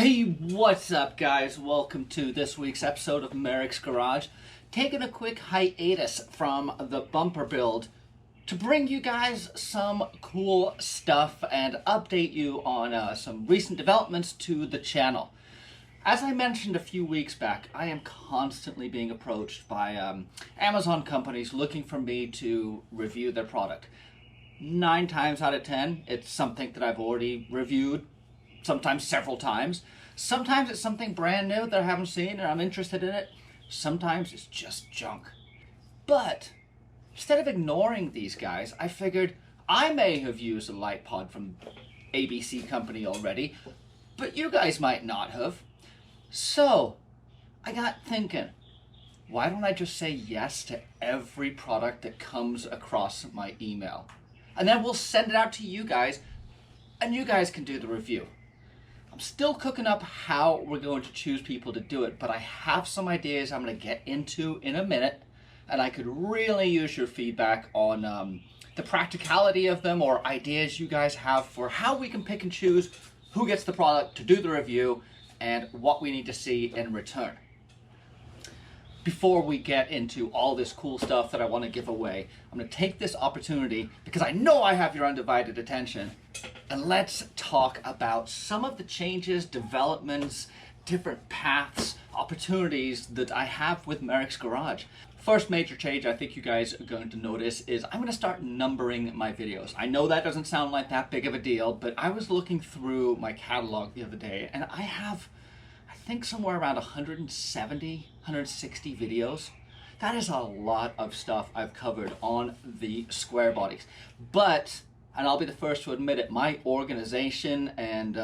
Hey, what's up guys? Welcome to this week's episode of Merricks Garage. Taking a quick hiatus from the bumper build to bring you guys some cool stuff and update you on some recent developments to the channel. As I mentioned a few weeks back, I am constantly being approached by Amazon companies looking for me to review their product. 9 times out of 10, it's something that I've already reviewed, sometimes several times. Sometimes it's something brand new that I haven't seen and I'm interested in it. Sometimes it's just junk. But instead of ignoring these guys, I figured I may have used a light pod from ABC company already, but you guys might not have. So I got thinking, why don't I just say yes to every product that comes across my email? And then we'll send it out to you guys and you guys can do the review. I'm still cooking up how we're going to choose people to do it, but I have some ideas I'm going to get into in a minute, and I could really use your feedback on the practicality of them or ideas you guys have for how we can pick and choose who gets the product to do the review and what we need to see in return. Before we get into all this cool stuff that I want to give away, I'm going to take this opportunity, because I know I have your undivided attention, and let's talk about some of the changes, developments, different paths, opportunities that I have with Merricks Garage. First major change I think you guys are going to notice is I'm going to start numbering my videos. I know that doesn't sound like that big of a deal, but I was looking through my catalog the other day and I have, I think, somewhere around 170, 160 videos. That is a lot of stuff I've covered on the square bodies. But, and I'll be the first to admit it, my organization and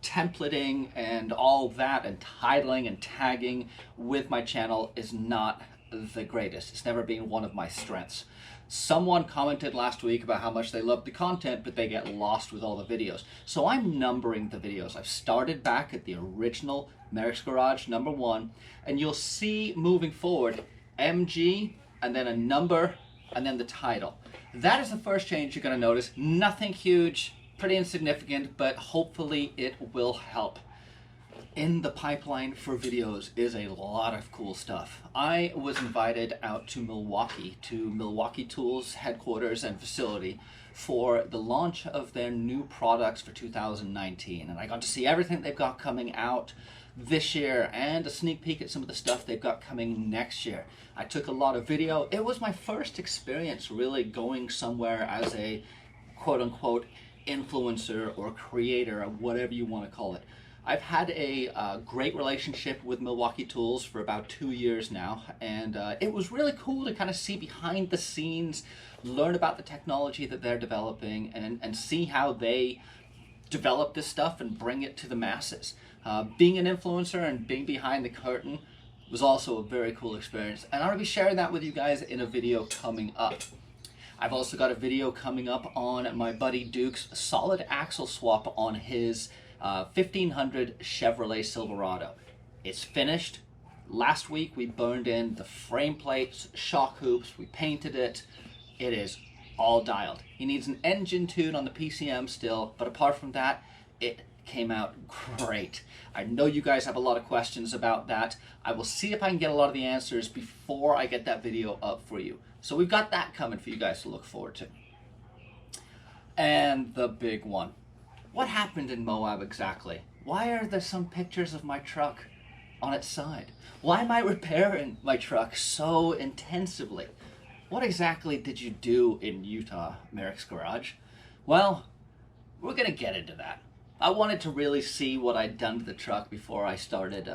templating and all that and titling and tagging with my channel is not the greatest. It's never been one of my strengths. Someone commented last week about how much they love the content, but they get lost with all the videos. So I'm numbering the videos. I've started back at the original Merricks Garage #1, and you'll see moving forward MG and then a number and then the title. That is the first change you're going to notice. Nothing huge, pretty insignificant, but hopefully it will help. In the pipeline for videos is a lot of cool stuff. I was invited out to Milwaukee Tools headquarters and facility for the launch of their new products for 2019. And I got to see everything they've got coming out this year and a sneak peek at some of the stuff they've got coming next year. I took a lot of video. It was my first experience really going somewhere as a quote-unquote influencer or creator or whatever you want to call it. I've had a great relationship with Milwaukee Tools for about 2 years now, and it was really cool to kind of see behind the scenes, learn about the technology that they're developing, and see how they develop this stuff and bring it to the masses. Being an influencer and being behind the curtain was also a very cool experience, and I'm going to be sharing that with you guys in a video coming up. I've also got a video coming up on my buddy Duke's solid axle swap on his 1500 Chevrolet Silverado. It's finished. Last week we burned in the frame plates, shock hoops, we painted it. It is all dialed. He needs an engine tune on the PCM still, but apart from that, it came out great. I know you guys have a lot of questions about that. I will see if I can get a lot of the answers before I get that video up for you. So we've got that coming for you guys to look forward to. And the big one. What happened in Moab exactly? Why are there some pictures of my truck on its side? Why am I repairing my truck so intensively? What exactly did you do in Utah, Merricks Garage? Well, we're gonna get into that. I wanted to really see what I'd done to the truck before I started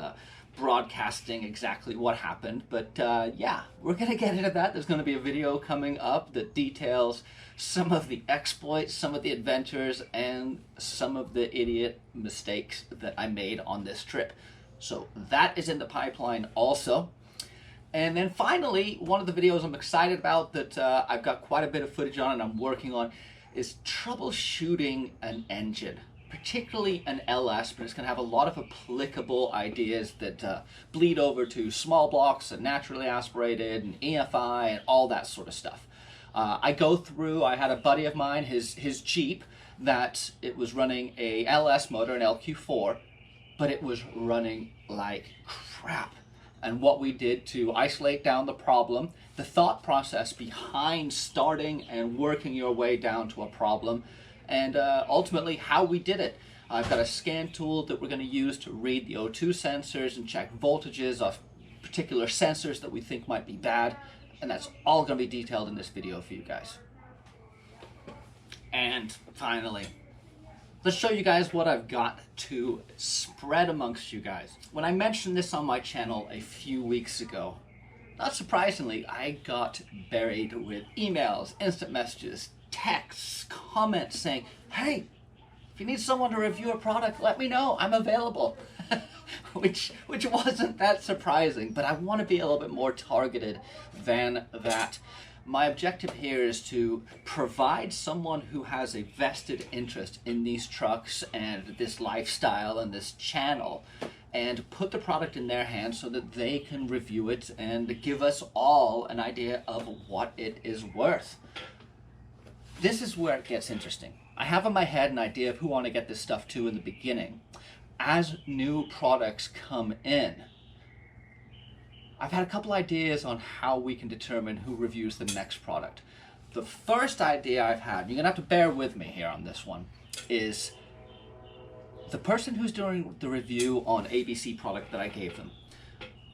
broadcasting exactly what happened, but yeah, we're gonna get into that. There's gonna be a video coming up that details some of the exploits, some of the adventures, and some of the idiot mistakes that I made on this trip. So that is in the pipeline also. And then finally, one of the videos I'm excited about that I've got quite a bit of footage on and I'm working on is troubleshooting an engine. Particularly an LS, but it's going to have a lot of applicable ideas that bleed over to small blocks and naturally aspirated and EFI and all that sort of stuff. I had a buddy of mine, his Jeep, that it was running a LS motor, an LQ4, but it was running like crap. And what we did to isolate down the problem, the thought process behind starting and working your way down to a problem, and ultimately how we did it. I've got a scan tool that we're going to use to read the O2 sensors and check voltages of particular sensors that we think might be bad, and that's all going to be detailed in this video for you guys. And finally, let's show you guys what I've got to spread amongst you guys. When I mentioned this on my channel a few weeks ago, not surprisingly, I got buried with emails, instant messages, texts, comments saying, hey, if you need someone to review a product, let me know, I'm available. which wasn't that surprising, but I want to be a little bit more targeted than that. My objective here is to provide someone who has a vested interest in these trucks and this lifestyle and this channel, and put the product in their hands so that they can review it and give us all an idea of what it is worth. This is where it gets interesting. I have in my head an idea of who I want to get this stuff to in the beginning. As new products come in, I've had a couple ideas on how we can determine who reviews the next product. The first idea I've had, you're gonna have to bear with me here on this one, is the person who's doing the review on ABC product that I gave them,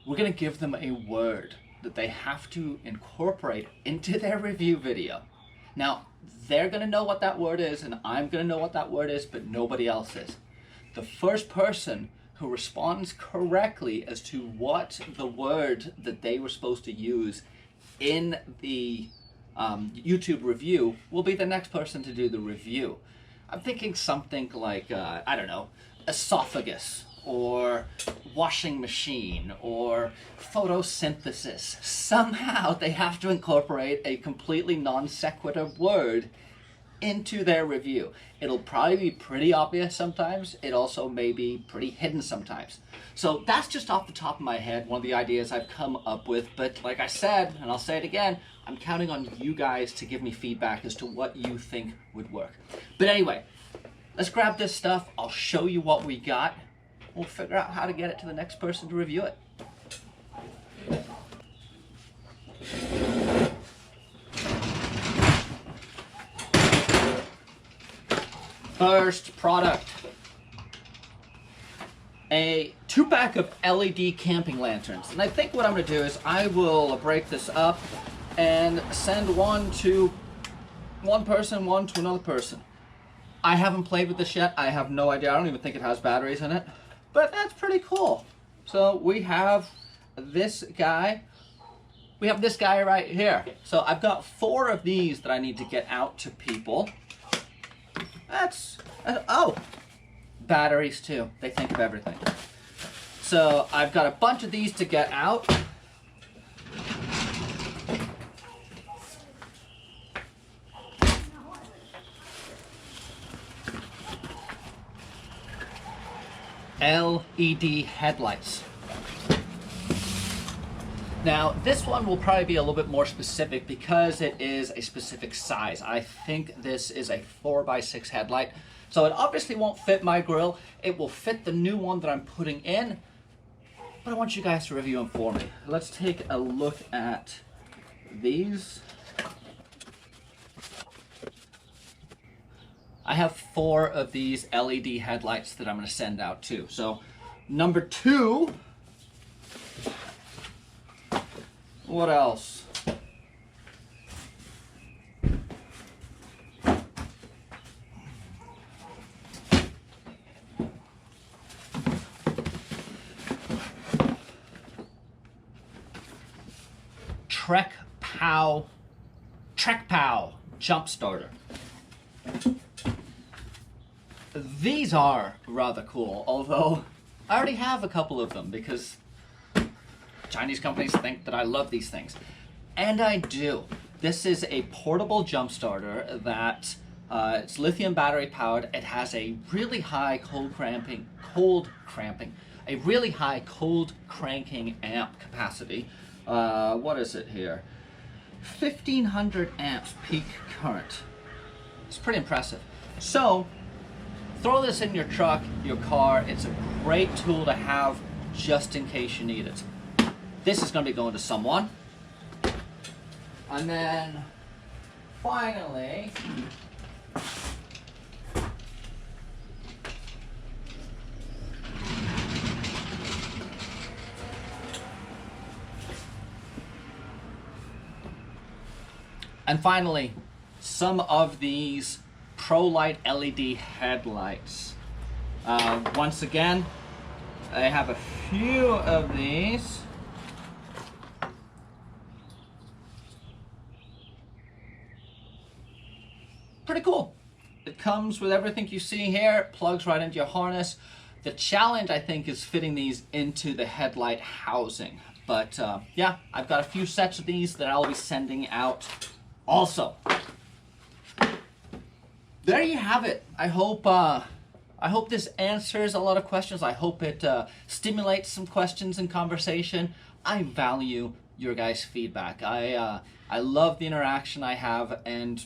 we're gonna give them a word that they have to incorporate into their review video. Now, they're gonna know what that word is, and I'm gonna know what that word is, but nobody else is. The first person who responds correctly as to what the word that they were supposed to use in the YouTube review will be the next person to do the review. I'm thinking something like, I don't know, esophagus, or washing machine, or photosynthesis. Somehow they have to incorporate a completely non sequitur word into their review. It'll probably be pretty obvious sometimes. It also may be pretty hidden sometimes. So that's just off the top of my head, one of the ideas I've come up with. But like I said, and I'll say it again, I'm counting on you guys to give me feedback as to what you think would work. But anyway, let's grab this stuff. I'll show you what we got. We'll figure out how to get it to the next person to review it. First product, a 2-pack of LED camping lanterns. And I think what I'm going to do is I will break this up and send one to one person, one to another person. I haven't played with this yet. I have no idea. I don't even think it has batteries in it. But that's pretty cool. So we have this guy. We have this guy right here. So I've got 4 of these that I need to get out to people. Oh, batteries too. They think of everything. So I've got a bunch of these to get out. LED headlights. Now, this one will probably be a little bit more specific because it is a specific size. I think this is a 4x6 headlight. So it obviously won't fit my grill. It will fit the new one that I'm putting in, but I want you guys to review them for me. Let's take a look at these. I have 4 of these LED headlights that I'm going to send out too. So number 2, what else? Trek Pow jump starter. These are rather cool, although I already have a couple of them because Chinese companies think that I love these things. And I do. This is a portable jump starter that it's lithium battery powered. It has a really high cold cranking amp capacity. What is it here? 1500 amps peak current. It's pretty impressive. So throw this in your truck, your car. It's a great tool to have just in case you need it. This is going to be going to someone. And then finally, some of these ProLight LED headlights. Once again, I have a few of these. Pretty cool. It comes with everything you see here. It plugs right into your harness. The challenge, I think, is fitting these into the headlight housing. But yeah, I've got a few sets of these that I'll be sending out also. There you have it. I hope this answers a lot of questions. I hope it stimulates some questions and conversation. I value your guys' feedback. I love the interaction I have, and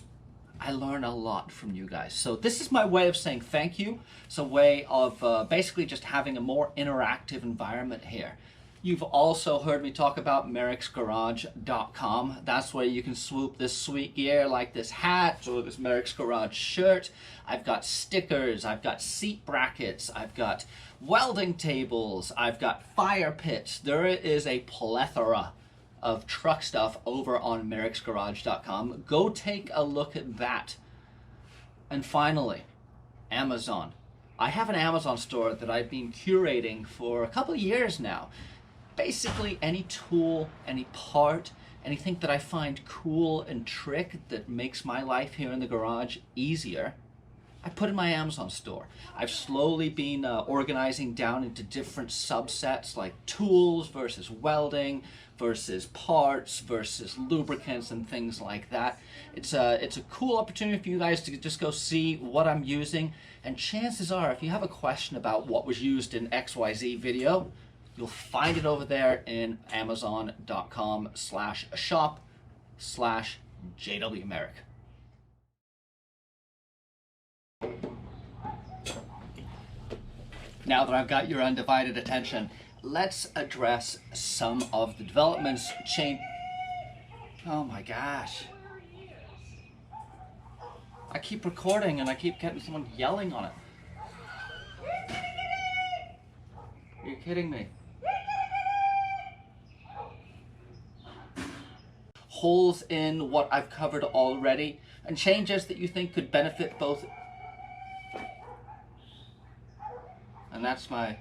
I learn a lot from you guys. So this is my way of saying thank you. It's a way of basically just having a more interactive environment here. You've also heard me talk about merricksgarage.com. That's where you can swoop this sweet gear like this hat or this Merricks Garage shirt. I've got stickers, I've got seat brackets, I've got welding tables, I've got fire pits. There is a plethora of truck stuff over on merricksgarage.com. Go take a look at that. And finally, Amazon. I have an Amazon store that I've been curating for a couple of years now. Basically any tool, any part, anything that I find cool and trick that makes my life here in the garage easier, I put in my Amazon store. I've slowly been organizing down into different subsets like tools versus welding versus parts versus lubricants and things like that. It's a cool opportunity for you guys to just go see what I'm using, and chances are if you have a question about what was used in XYZ video, you'll find it over there in amazon.com/shop/JWMerrick. Now that I've got your undivided attention, let's address some of the developments Oh my gosh. I keep recording and I keep getting someone yelling on it. Are you kidding me? Holes in what I've covered already, and changes that you think could benefit both. And that's my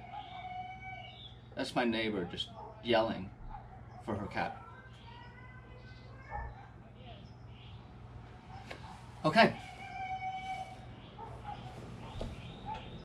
neighbor just yelling for her cat. Okay,